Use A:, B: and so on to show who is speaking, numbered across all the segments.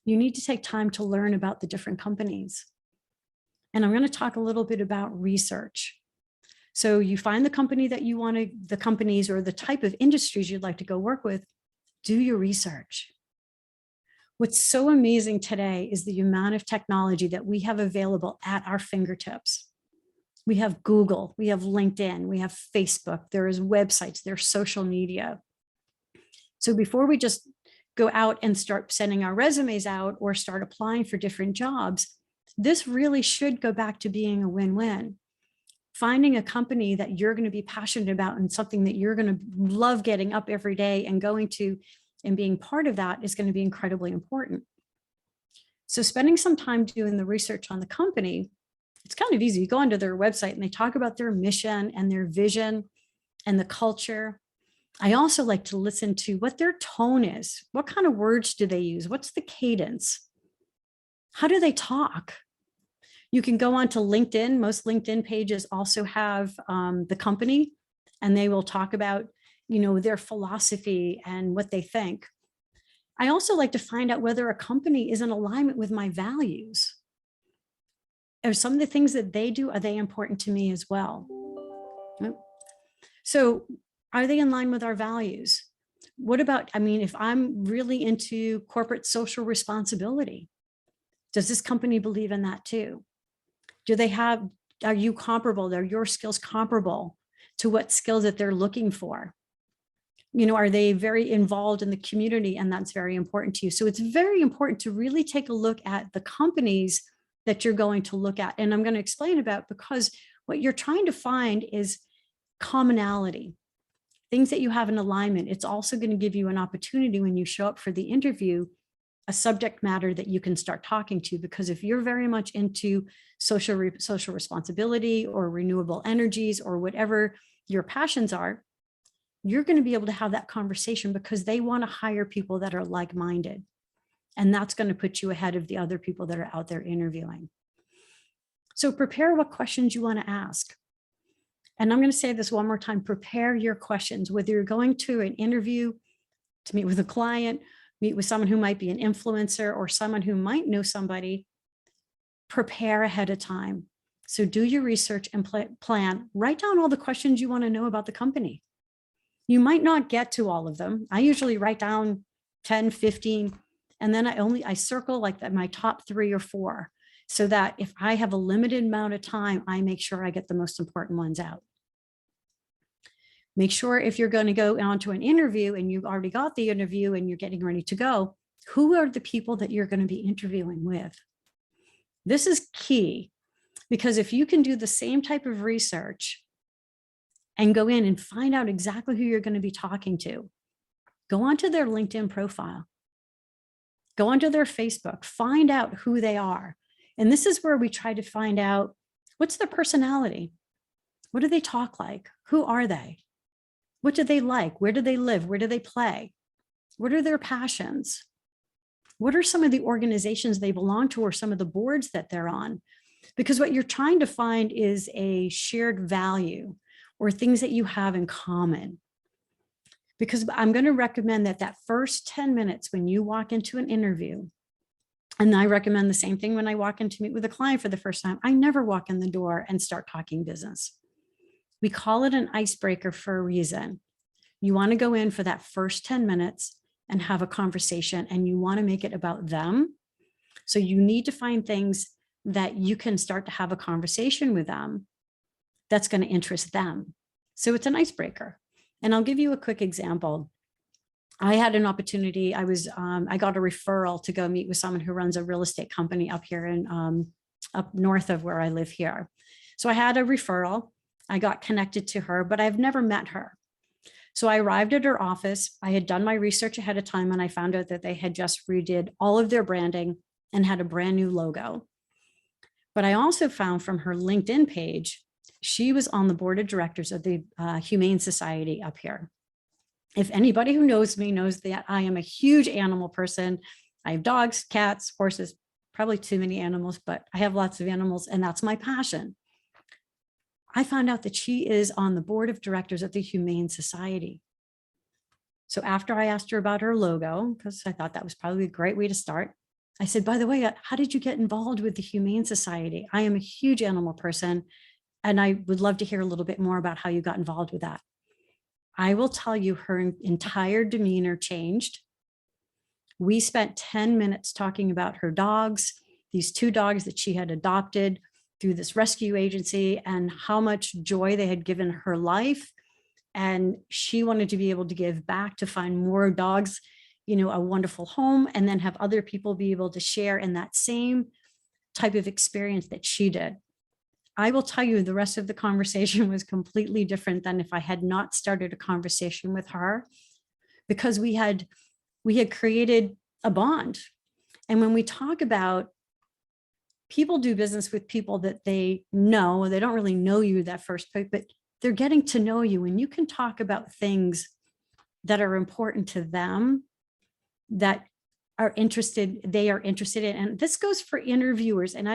A: You need to take time to learn about the different companies. And I'm going to talk a little bit about research. So you find the company that you want to, the companies or the type of industries you'd like to go work with, do your research. What's so amazing today is the amount of technology that we have available at our fingertips. We have Google, we have LinkedIn, we have Facebook, there's websites, there's social media. So before we just go out and start sending our resumes out or start applying for different jobs, this really should go back to being a win-win. Finding a company that you're going to be passionate about and something that you're going to love getting up every day and going to and being part of that is going to be incredibly important. So spending some time doing the research on the company, it's kind of easy. You go onto their website and they talk about their mission and their vision and the culture. I also like to listen to what their tone is. What kind of words do they use? What's the cadence? How do they talk? You can go on to LinkedIn. Most LinkedIn pages also have the company, and they will talk about, their philosophy and what they think. I also like to find out whether a company is in alignment with my values. Are some of the things that they do, are they important to me as well? So are they in line with our values? What about, if I'm really into corporate social responsibility, does this company believe in that too? Are you comparable? Are your skills comparable to what skills that they're looking for? Are they very involved in the community? And that's very important to you. So it's very important to really take a look at the companies that you're going to look at. And I'm going to explain about, because what you're trying to find is commonality, things that you have in alignment. It's also going to give you an opportunity when you show up for the interview, a subject matter that you can start talking to, because if you're very much into social responsibility or renewable energies or whatever your passions are, you're going to be able to have that conversation because they want to hire people that are like-minded. And that's going to put you ahead of the other people that are out there interviewing. So prepare what questions you want to ask. And I'm going to say this one more time, prepare your questions, whether you're going to an interview to meet with a client, meet with someone who might be an influencer or someone who might know somebody, prepare ahead of time. So do your research and plan, write down all the questions you want to know about the company. You might not get to all of them. I usually write down 10, 15, and then I circle like my top 3 or 4, so that if I have a limited amount of time, I make sure I get the most important ones out. Make sure if you're going to go on to an interview and you've already got the interview and you're getting ready to go, who are the people that you're going to be interviewing with? This is key, because if you can do the same type of research and go in and find out exactly who you're going to be talking to, go onto their LinkedIn profile, go onto their Facebook, find out who they are. And this is where we try to find out, what's their personality? What do they talk like? Who are they? What do they like? Where do they live? Where do they play? What are their passions? What are some of the organizations they belong to or some of the boards that they're on? Because what you're trying to find is a shared value or things that you have in common. Because I'm going to recommend that first 10 minutes when you walk into an interview, and I recommend the same thing when I walk in to meet with a client for the first time, I never walk in the door and start talking business. We call it an icebreaker for a reason. You want to go in for that first 10 minutes and have a conversation, and you want to make it about them. So you need to find things that you can start to have a conversation with them that's going to interest them. So it's an icebreaker. And I'll give you a quick example. I had an opportunity. I got a referral to go meet with someone who runs a real estate company up here in up north of where I live here. So I had a referral. I got connected to her, but I've never met her. So I arrived at her office. I had done my research ahead of time, and I found out that they had just redid all of their branding and had a brand new logo. But I also found from her LinkedIn page, she was on the board of directors of the Humane Society up here. If anybody who knows me knows that I am a huge animal person. I have dogs, cats, horses, probably too many animals, but I have lots of animals, and that's my passion. I found out that she is on the board of directors of the Humane Society. So after I asked her about her logo, because I thought that was probably a great way to start, I said, by the way, how did you get involved with the Humane Society? I am a huge animal person, and I would love to hear a little bit more about how you got involved with that. I will tell you, her entire demeanor changed. We spent 10 minutes talking about her dogs, these 2 dogs that she had adopted through this rescue agency, and how much joy they had given her life. And she wanted to be able to give back to find more dogs, a wonderful home, and then have other people be able to share in that same type of experience that she did. I will tell you, the rest of the conversation was completely different than if I had not started a conversation with her, because we had created a bond. And when we talk about people do business with people that they know, they don't really know you that first, but they're getting to know you, and you can talk about things that are important to them, that they are interested in. And this goes for interviewers. And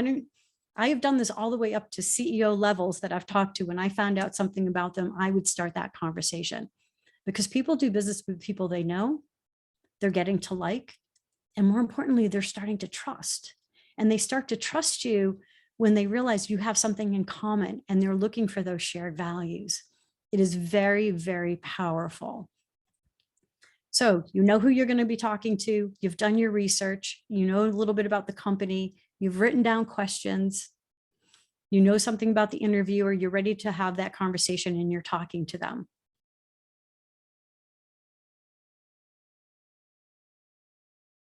A: I have done this all the way up to CEO levels that I've talked to. When I found out something about them, I would start that conversation, because people do business with people they know, they're getting to like, and more importantly, they're starting to trust. And they start to trust you when they realize you have something in common, and they're looking for those shared values. It is very, very powerful. So you know who you're going to be talking to. You've done your research. You know a little bit about the company. You've written down questions. You know something about the interviewer. You're ready to have that conversation, and you're talking to them.